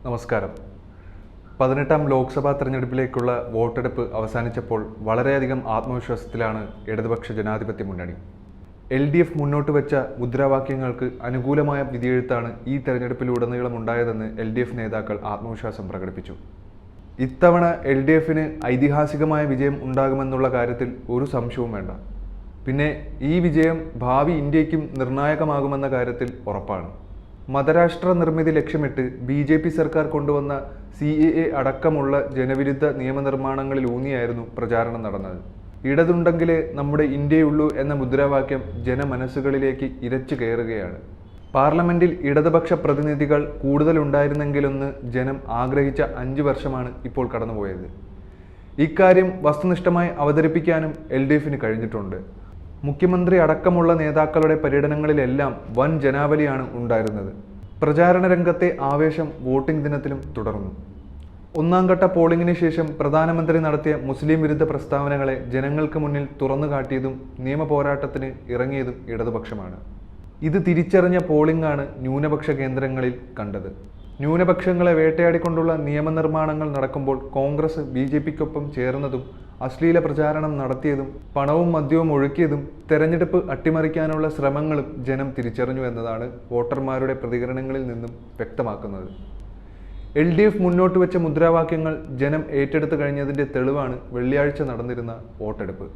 നമസ്കാരം. 18ാം ലോക്സഭാ തെരഞ്ഞെടുപ്പിലേക്കുള്ള വോട്ടെടുപ്പ് അവസാനിച്ചപ്പോൾ വളരെയധികം ആത്മവിശ്വാസത്തിലാണ് ഇടതുപക്ഷ ജനാധിപത്യ മുന്നണി. LDF മുന്നോട്ട് വെച്ച മുദ്രാവാക്യങ്ങൾക്ക് അനുകൂലമായ വിധിയെഴുത്താണ് ഈ തെരഞ്ഞെടുപ്പിലുടനീളം ഉണ്ടായതെന്ന് LDF നേതാക്കൾ ആത്മവിശ്വാസം പ്രകടിപ്പിച്ചു. ഇത്തവണ LDFന് ഐതിഹാസികമായ വിജയം ഉണ്ടാകുമെന്നുള്ള കാര്യത്തിൽ ഒരു സംശയവും വേണ്ട. പിന്നെ ഈ വിജയം ഭാവി ഇന്ത്യയ്ക്കും നിർണായകമാകുമെന്ന കാര്യത്തിൽ ഉറപ്പാണ്. മതരാഷ്ട്ര നിർമ്മിതി ലക്ഷ്യമിട്ട് BJP സർക്കാർ കൊണ്ടുവന്ന CAA അടക്കമുള്ള ജനവിരുദ്ധ നിയമനിർമ്മാണങ്ങളിലൂന്നിയായിരുന്നു പ്രചാരണം നടന്നത്. ഇടതുണ്ടെങ്കിലേ നമ്മുടെ ഇന്ത്യയുള്ളൂ എന്ന മുദ്രാവാക്യം ജനമനസ്സുകളിലേക്ക് ഇരച്ചു കയറുകയാണ്. പാർലമെന്റിൽ ഇടതുപക്ഷ പ്രതിനിധികൾ കൂടുതലുണ്ടായിരുന്നെങ്കിലെന്ന് ജനം ആഗ്രഹിച്ച 5 വർഷമാണ് ഇപ്പോൾ കടന്നുപോയത്. ഇക്കാര്യം വസ്തുനിഷ്ഠമായി അവതരിപ്പിക്കാനും LDFന് കഴിഞ്ഞിട്ടുണ്ട്. മുഖ്യമന്ത്രി അടക്കമുള്ള നേതാക്കളുടെ പര്യടനങ്ങളിലെല്ലാം വൻ ജനാവലിയാണ് ഉണ്ടായിരുന്നത്. പ്രചാരണ രംഗത്തെ ആവേശം വോട്ടിംഗ് ദിനത്തിലും തുടർന്നു. ഒന്നാംഘട്ട പോളിംഗിന് ശേഷം പ്രധാനമന്ത്രി നടത്തിയ മുസ്ലിം വിരുദ്ധ പ്രസ്താവനകളെ ജനങ്ങൾക്ക് മുന്നിൽ തുറന്നു കാട്ടിയതും നിയമ പോരാട്ടത്തിന് ഇറങ്ങിയതും ഇടതുപക്ഷമാണ്. ഇത് തിരിച്ചറിഞ്ഞ പോളിംഗാണ് ന്യൂനപക്ഷ കേന്ദ്രങ്ങളിൽ കണ്ടത്. ന്യൂനപക്ഷങ്ങളെ വേട്ടയാടിക്കൊണ്ടുള്ള നിയമനിർമ്മാണങ്ങൾ നടക്കുമ്പോൾ കോൺഗ്രസ് BJPക്കൊപ്പം ചേർന്നതും അശ്ലീല പ്രചാരണം നടത്തിയതും പണവും മദ്യവും ഒഴുക്കിയതും തെരഞ്ഞെടുപ്പ് അട്ടിമറിക്കാനുള്ള ശ്രമങ്ങളും ജനം തിരിച്ചറിഞ്ഞു എന്നതാണ് വോട്ടർമാരുടെ പ്രതികരണങ്ങളിൽ നിന്നും വ്യക്തമാക്കുന്നത്. LDF മുന്നോട്ട് വെച്ച മുദ്രാവാക്യങ്ങൾ ജനം ഏറ്റെടുത്തു കഴിഞ്ഞതിൻ്റെ തെളിവാണ് വെള്ളിയാഴ്ച നടന്നിരുന്ന വോട്ടെടുപ്പ്.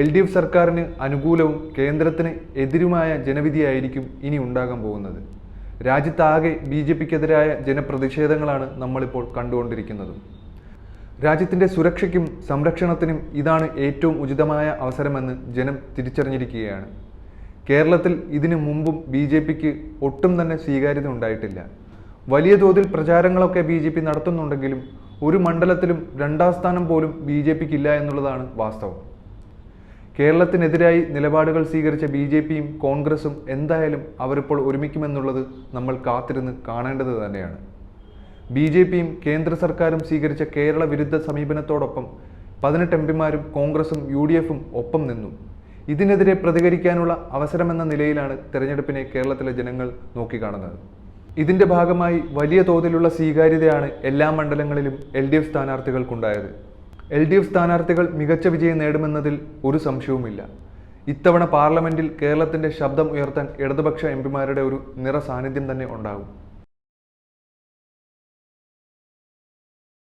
LDF സർക്കാരിന് അനുകൂലവും കേന്ദ്രത്തിന് എതിരുമായ ജനവിധിയായിരിക്കും ഇനി ഉണ്ടാകാൻ പോകുന്നത്. രാജ്യത്താകെ BJPക്കെതിരായ ജനപ്രതിഷേധങ്ങളാണ് നമ്മളിപ്പോൾ കണ്ടുകൊണ്ടിരിക്കുന്നത്. രാജ്യത്തിൻ്റെ സുരക്ഷയ്ക്കും സംരക്ഷണത്തിനും ഇതാണ് ഏറ്റവും ഉചിതമായ അവസരമെന്ന് ജനം തിരിച്ചറിഞ്ഞിരിക്കുകയാണ്. കേരളത്തിൽ ഇതിനു മുമ്പും BJPക്ക് ഒട്ടും തന്നെ സ്വീകാര്യത ഉണ്ടായിട്ടില്ല. വലിയ തോതിൽ പ്രചാരങ്ങളൊക്കെ BJP നടത്തുന്നുണ്ടെങ്കിലും ഒരു മണ്ഡലത്തിലും 2ാം സ്ഥാനം പോലും BJPക്കില്ല എന്നുള്ളതാണ് വാസ്തവം. കേരളത്തിനെതിരായി നിലപാടുകൾ സ്വീകരിച്ച BJPയും കോൺഗ്രസും എന്തായാലും അവരിപ്പോൾ ഒരുമിക്കുമെന്നുള്ളത് നമ്മൾ കാത്തിരുന്ന് കാണേണ്ടത് തന്നെയാണ്. BJPയും കേന്ദ്ര സർക്കാരും സ്വീകരിച്ച കേരള വിരുദ്ധ സമീപനത്തോടൊപ്പം 18 MPമാരും കോൺഗ്രസും UDFും ഒപ്പം നിന്നു. ഇതിനെതിരെ പ്രതികരിക്കാനുള്ള അവസരമെന്ന നിലയിലാണ് തെരഞ്ഞെടുപ്പിനെ കേരളത്തിലെ ജനങ്ങൾ നോക്കിക്കാണുന്നത്. ഇതിൻ്റെ ഭാഗമായി വലിയ തോതിലുള്ള സ്വീകാര്യതയാണ് എല്ലാ മണ്ഡലങ്ങളിലും LDF സ്ഥാനാർത്ഥികൾക്കുണ്ടായത്. LDF സ്ഥാനാർത്ഥികൾ മികച്ച വിജയം നേടുമെന്നതിൽ ഒരു സംശയവുമില്ല. ഇത്തവണ പാർലമെന്റിൽ കേരളത്തിൻ്റെ ശബ്ദം ഉയർത്താൻ ഇടതുപക്ഷ MPമാരുടെ ഒരു നിറ സാന്നിധ്യം തന്നെ ഉണ്ടാകും.